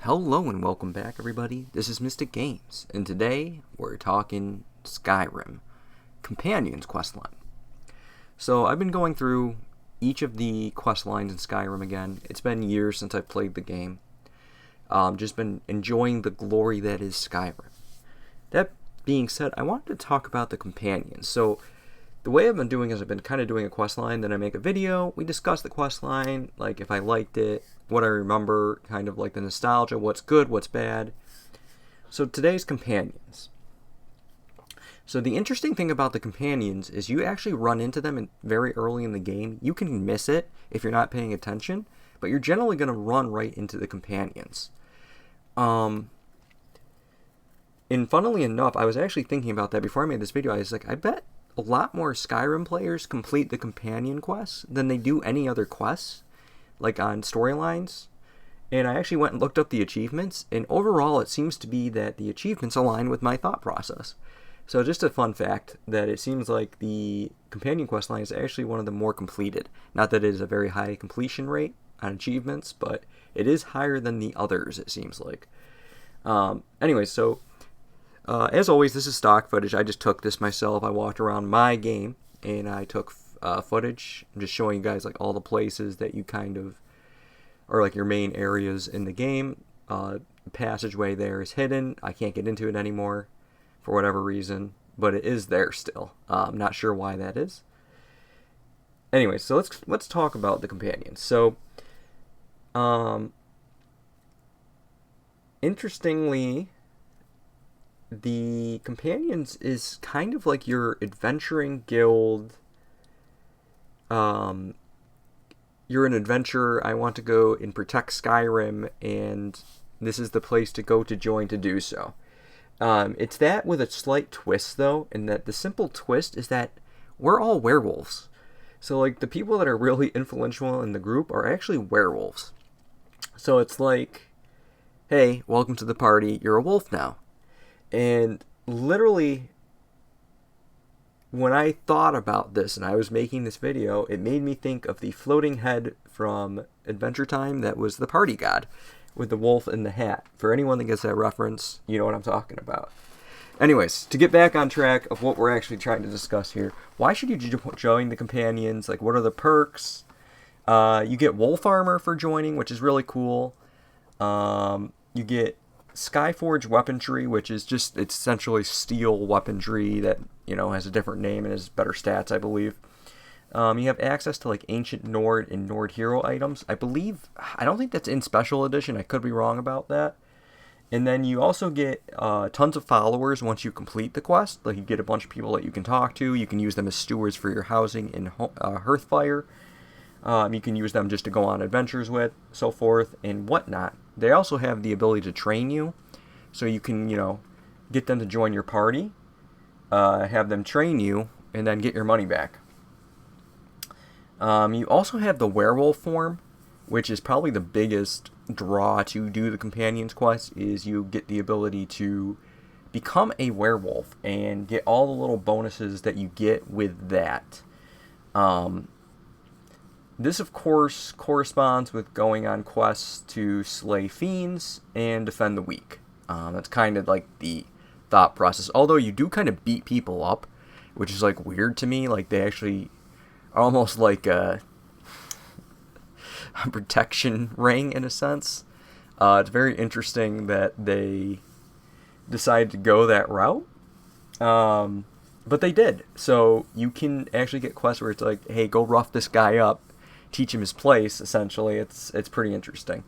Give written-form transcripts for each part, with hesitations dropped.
Hello and welcome back, everybody. This is Mystic Games, and today we're talking Skyrim Companions questline. So I've been going through each of the quest lines in Skyrim again. It's been years since I've played the game. Just been enjoying the glory that is Skyrim. That being said, I wanted to talk about the companions. So the way I've been doing is I've been kind of doing a quest line, then I make a video, we discuss the quest line, like if I liked it, what I remember, kind of like the nostalgia, what's good, what's bad. So today's companions. So the interesting thing about the companions is you actually run into them very early in the game. You can miss it if you're not paying attention, but you're generally going to run right into the companions. And funnily enough, I was actually thinking about that before I made this video. I was like, I bet a lot more Skyrim players complete the companion quests than they do any other quests, like on storylines. And I actually went and looked up the achievements, and overall it seems to be that the achievements align with my thought process. So just a fun fact that it seems like the companion quest line is actually one of the more completed. Not that it is a very high completion rate on achievements, but it is higher than the others, it seems like. Anyway, so as always, this is stock footage. I just took this myself. I walked around my game, and I took footage. I'm just showing you guys like all the places that you kind of, or like your main areas in the game. The passageway there is hidden. I can't get into it anymore for whatever reason, but it is there still. I'm not sure why that is. Anyway, so let's talk about the companions. So, interestingly, the companions is kind of like your adventuring guild. You're an adventurer. I want to go and protect Skyrim, and this is the place to go to join to do so. It's that with a slight twist, though, and that the simple twist is that we're all werewolves. So, like, the people that are really influential in the group are actually werewolves. So it's like, hey, welcome to the party. You're a wolf now. And literally, when I thought about this and I was making this video, it made me think of the floating head from Adventure Time that was the party god with the wolf in the hat. For anyone that gets that reference, you know what I'm talking about. Anyways, to get back on track of what we're actually trying to discuss here, why should you join the companions? Like, what are the perks? You get wolf armor for joining, which is really cool. You get Skyforge weaponry, which is just, it's essentially steel weaponry that, you know, has a different name and has better stats, I believe. You have access to like ancient Nord and Nord hero items. I don't think that's in special edition. I could be wrong about that. And then you also get tons of followers once you complete the quest. Like, you get a bunch of people that you can talk to. You can use them as stewards for your housing in Hearthfire. You can use them just to go on adventures with, so forth and whatnot. They also have the ability to train you, so you can, you know, get them to join your party, have them train you, and then get your money back. You also have the werewolf form, which is probably the biggest draw to do the companions quest, is you get the ability to become a werewolf and get all the little bonuses that you get with that. This, of course, corresponds with going on quests to slay fiends and defend the weak. That's kind of like the thought process. Although you do kind of beat people up, which is like weird to me. Like, they actually are almost like a protection ring in a sense. It's very interesting that they decided to go that route. But they did. So you can actually get quests where it's like, hey, go rough this guy up. Teach him his place, essentially. It's pretty interesting.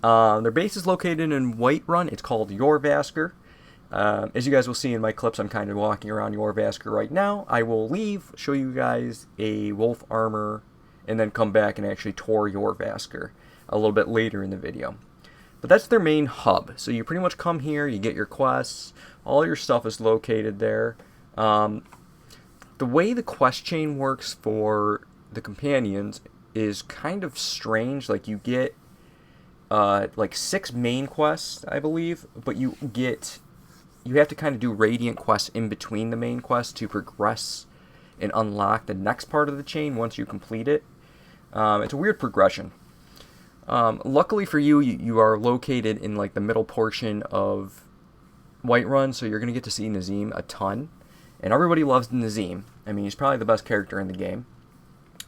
Their base is located in Whiterun. It's called Jorvaskr. As you guys will see in my clips, I'm kind of walking around Jorvaskr right now. I will leave, show you guys a wolf armor, and then come back and actually tour Jorvaskr a little bit later in the video. But that's their main hub. So you pretty much come here, you get your quests, all your stuff is located there. The way the quest chain works for the companions is kind of strange. Like, you get like 6 main quests, I believe, but you have to kind of do radiant quests in between the main quests to progress and unlock the next part of the chain once you complete it. It's a weird progression. Luckily for you, you are located in like the middle portion of Whiterun, so you're going to get to see Nazim a ton. And everybody loves Nazim. I mean, he's probably the best character in the game.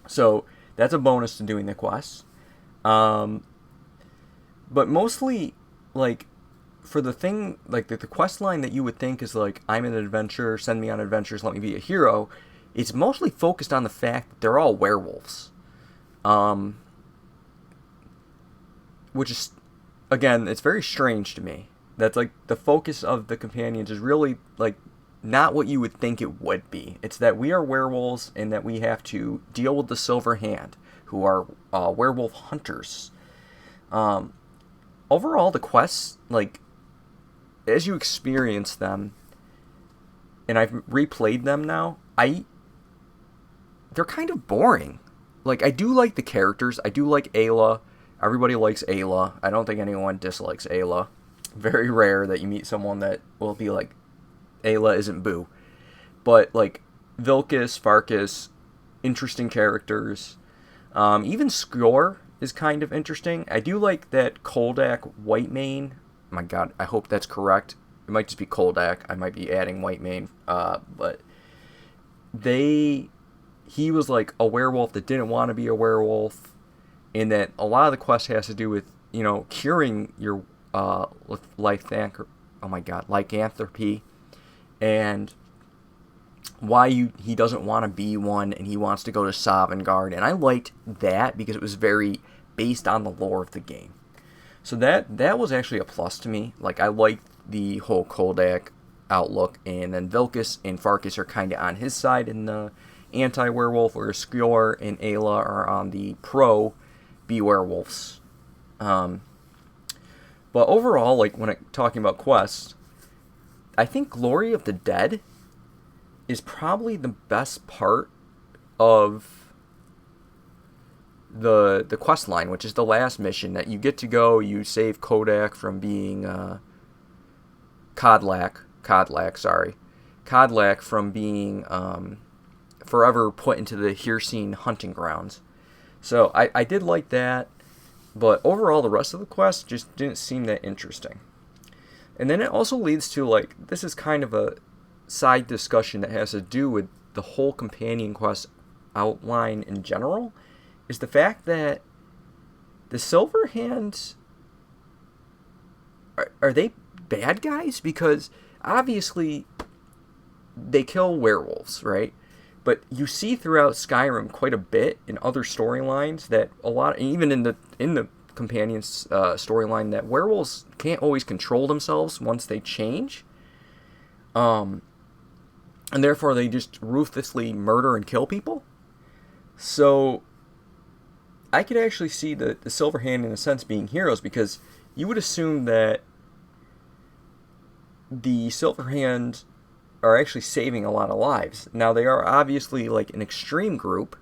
So that's a bonus to doing the quests. But mostly, like, for the thing, like the quest line that you would think is like, I'm an adventurer, send me on adventures, let me be a hero, it's mostly focused on the fact that they're all werewolves. Which is, again, it's very strange to me. That's like, the focus of the companions is really, like, not what you would think it would be. It's that we are werewolves and that we have to deal with the Silver Hand, who are werewolf hunters. Overall, the quests, like, as you experience them, and I've replayed them now, they're kind of boring. Like, I do like the characters. I do like Ayla. Everybody likes Ayla. I don't think anyone dislikes Ayla. Very rare that you meet someone that will be like, Ayla isn't Boo. But, like, Vilkas, Farkas, interesting characters. Even Skjor is kind of interesting. I do like that Koldak Whitemane. My god, I hope that's correct. It might just be Koldak. I might be adding Whitemane. But he was like a werewolf that didn't want to be a werewolf. And that a lot of the quest has to do with, curing your lycanthropy. And why he doesn't want to be one, and he wants to go to Sovngarde. And I liked that because it was very based on the lore of the game. So that was actually a plus to me. Like, I liked the whole Koldak outlook, and then Vilkas and Farkas are kind of on his side in the anti-werewolf, whereas Skjor and Ayla are on the pro-be-werewolves. But overall, like, when I'm talking about quests, I think Glory of the Dead is probably the best part of the quest line, which is the last mission that you get to go. You save Kodak from being Kodlak from being forever put into the Hirsine hunting grounds. So I did like that, but overall the rest of the quest just didn't seem that interesting. And then it also leads to, like, this is kind of a side discussion that has to do with the whole companion quest outline in general, is the fact that the Silver Hands, are they bad guys? Because obviously they kill werewolves, right? But you see throughout Skyrim quite a bit in other storylines that a lot, even in the companions storyline, that werewolves can't always control themselves once they change, and therefore they just ruthlessly murder and kill people. So I could actually see the Silver Hand in a sense being heroes, because you would assume that the Silver Hand are actually saving a lot of lives. Now, they are obviously like an extreme group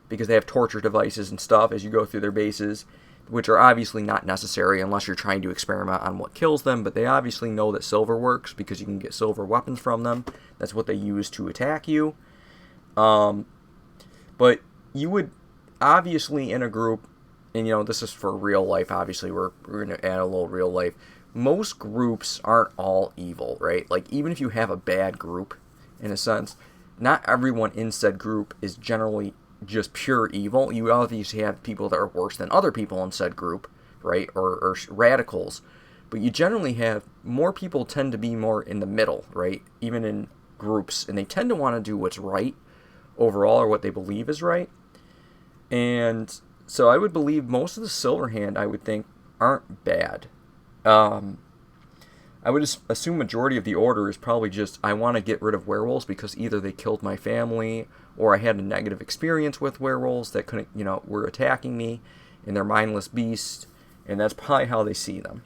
because they have torture devices and stuff as you go through their bases, which are obviously not necessary unless you're trying to experiment on what kills them, but they obviously know that silver works because you can get silver weapons from them. That's what they use to attack you. But you would obviously in a group, and this is for real life, obviously we're going to add a little real life. Most groups aren't all evil, right? Like, even if you have a bad group, in a sense, not everyone in said group is generally just pure evil. You obviously have people that are worse than other people in said group, right? Or radicals. But you generally have more people tend to be more in the middle, right? Even in groups. And they tend to want to do what's right overall, or what they believe is right. And so I would believe most of the Silver Hand, I would think, aren't bad. I would assume majority of the order is probably just, I want to get rid of werewolves because either they killed my family, or I had a negative experience with werewolves that couldn't, were attacking me, and they're mindless beasts, and that's probably how they see them.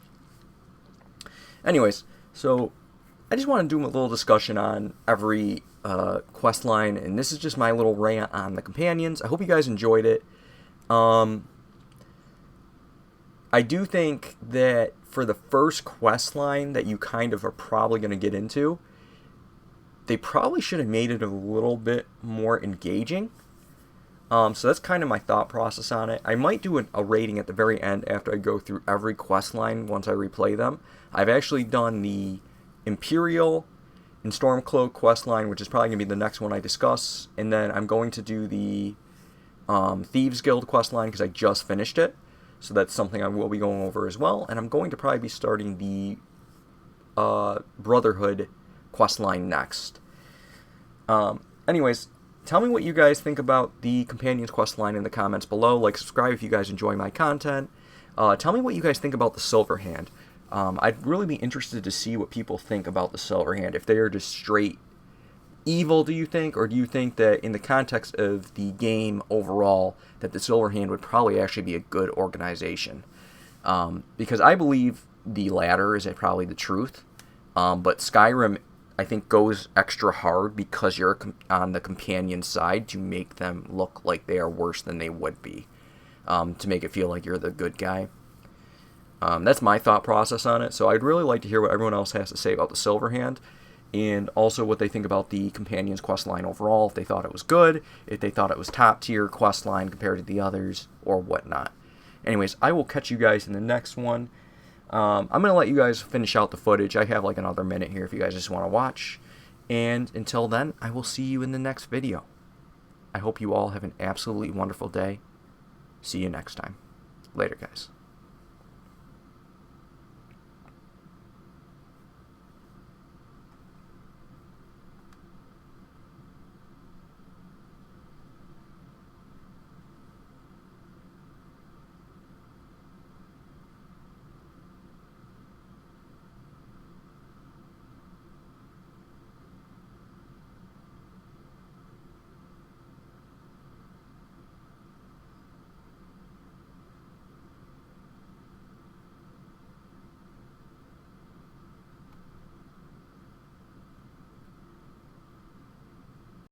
Anyways, so I just want to do a little discussion on every quest line, and this is just my little rant on the companions. I hope you guys enjoyed it. I do think that for the first quest line that you kind of are probably going to get into, they probably should have made it a little bit more engaging. So that's kind of my thought process on it. I might do a rating at the very end after I go through every quest line once I replay them. I've actually done the Imperial and Stormcloak quest line, which is probably going to be the next one I discuss. And then I'm going to do the Thieves Guild quest line because I just finished it. So that's something I will be going over as well. And I'm going to probably be starting the Brotherhood quest line next. Anyways, tell me what you guys think about the Companions quest line in the comments below. Like, subscribe if you guys enjoy my content. Tell me what you guys think about the Silver Hand. I'd really be interested to see what people think about the Silver Hand. If they are just straight evil, do you think? Or do you think that in the context of the game overall, that the Silver Hand would probably actually be a good organization? Because I believe the latter is probably the truth. But Skyrim, I think, goes extra hard because you're on the companion side to make them look like they are worse than they would be. To make it feel like you're the good guy. That's my thought process on it. So I'd really like to hear what everyone else has to say about the Silver Hand. And also what they think about the Companions quest line overall. If they thought it was good. If they thought it was top tier quest line compared to the others. Or whatnot. Anyways, I will catch you guys in the next one. I'm going to let you guys finish out the footage. I have like another minute here if you guys just want to watch. And until then, I will see you in the next video. I hope you all have an absolutely wonderful day. See you next time. Later, guys.